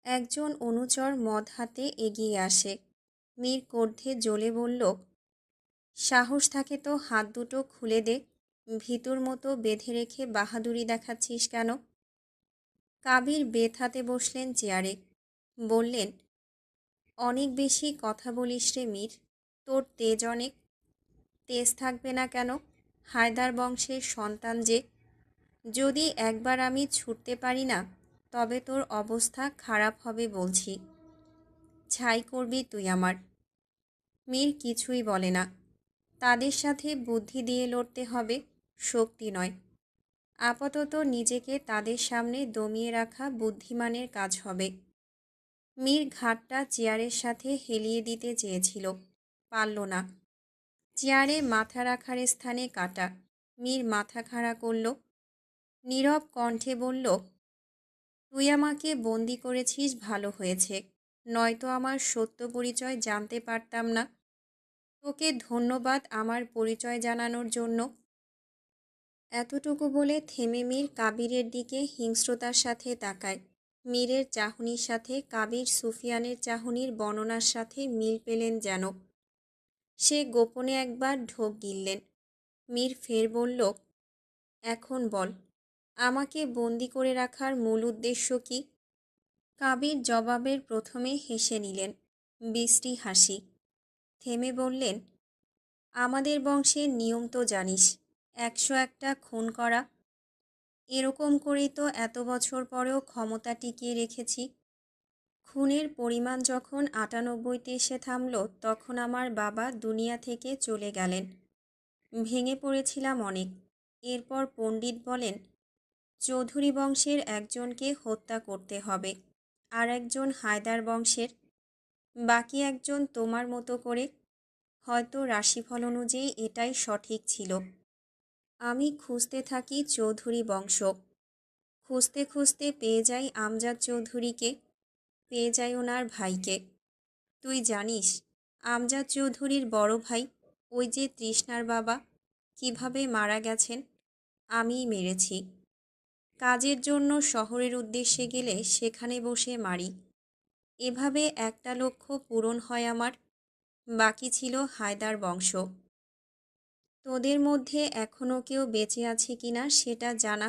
একজন অনুচর মদ হাতে এগিয়ে আসে। মীর ক্রোধে জ্বলে বলল, সাহস থাকে তো হাত দুটো খুলে দে। ভীতুর মতো বেঁধে রেখে বাহাদুরি দেখাচ্ছিস কেন? কাবির বেত হাতে বসলেন চেয়ারে। বললেন, অনেক বেশি কথা বলিস রে মীর। তোর তেজ অনেক। তেজ থাকবে না কেন? হায়দার বংশের সন্তান যে। যদি একবার আমি ছুটতে পারি না, তবে তোর অবস্থা খারাপ হবে বলছি। ছাই করবি তুই আমার। মীর কিছুই বলে না। তাদের সাথে বুদ্ধি দিয়ে লড়তে হবে, শক্তি নয়। আপাতত নিজেকে তাদের সামনে দমিয়ে রাখা বুদ্ধিমানের কাজ হবে। মীর ঘাটটা চেয়ারের সাথে হেলিয়ে দিতে চেয়েছিল, পারল না। চেয়ারে মাথা রাখার স্থানে কাটা। মীর মাথা খাড়া করল। নীরব কণ্ঠে বলল, তুই আমাকে বন্দি করেছিস, ভালো হয়েছে, নয়তো আমার সত্য পরিচয় জানতে পারতাম না। তোকে ধন্যবাদ আমার পরিচয় জানানোর জন্য। এতটুকু বলে থেমে মীর কাবিরের দিকে হিংস্রতার সাথে তাকায়। মীরের চাহনির সাথে কাবির সুফিয়ানের চাহনির বর্ণনার সাথে মিল পেলেন যেন। সে গোপনে একবার ঢোক গিললেন। মীর ফের বলল, এখন বল, আমাকে বন্দি করে রাখার মূল উদ্দেশ্য কি? কাবির জবাবের প্রথমে হেসে নিলেন, বিশ্রী হাসি। থেমে বললেন, আমাদের বংশের নিয়ম তো জানিস, 101টা খুন করা। এরকম করেই তো এত বছর পরেও ক্ষমতা টিকিয়ে রেখেছি। খুনের পরিমাণ যখন 98তে এসে থামল, তখন আমার বাবা দুনিয়া থেকে চলে গেলেন। ভেঙে পড়েছিলাম অনেক। এরপর পণ্ডিত বলেন, চৌধুরী বংশের একজনকে হত্যা করতে হবে, আর একজন হায়দার বংশের, বাকি একজন তোমার মতো করে। হয়তো রাশিফল অনুযায়ী এটাই সঠিক ছিল। আমি খুঁজতে থাকি চৌধুরী বংশ। খুঁজতে খুঁজতে পেয়ে যাই আমজাদ চৌধুরীকে, পেয়ে যাই ওনার ভাইকে। তুই জানিস আমজাদ চৌধুরীর বড় ভাই, ওই যে তৃষ্ণার বাবা, কিভাবে মারা গেছেন? আমিই মেরেছি। কাজের জন্য শহরের উদ্দেশ্যে গেলে সেখানে বসে মারি। এভাবে একটা লক্ষ্য পূরণ হয় আমার। বাকি ছিল হায়দার বংশ। তোদের মধ্যে এখনও কেউ বেঁচে আছে কিনা সেটা জানা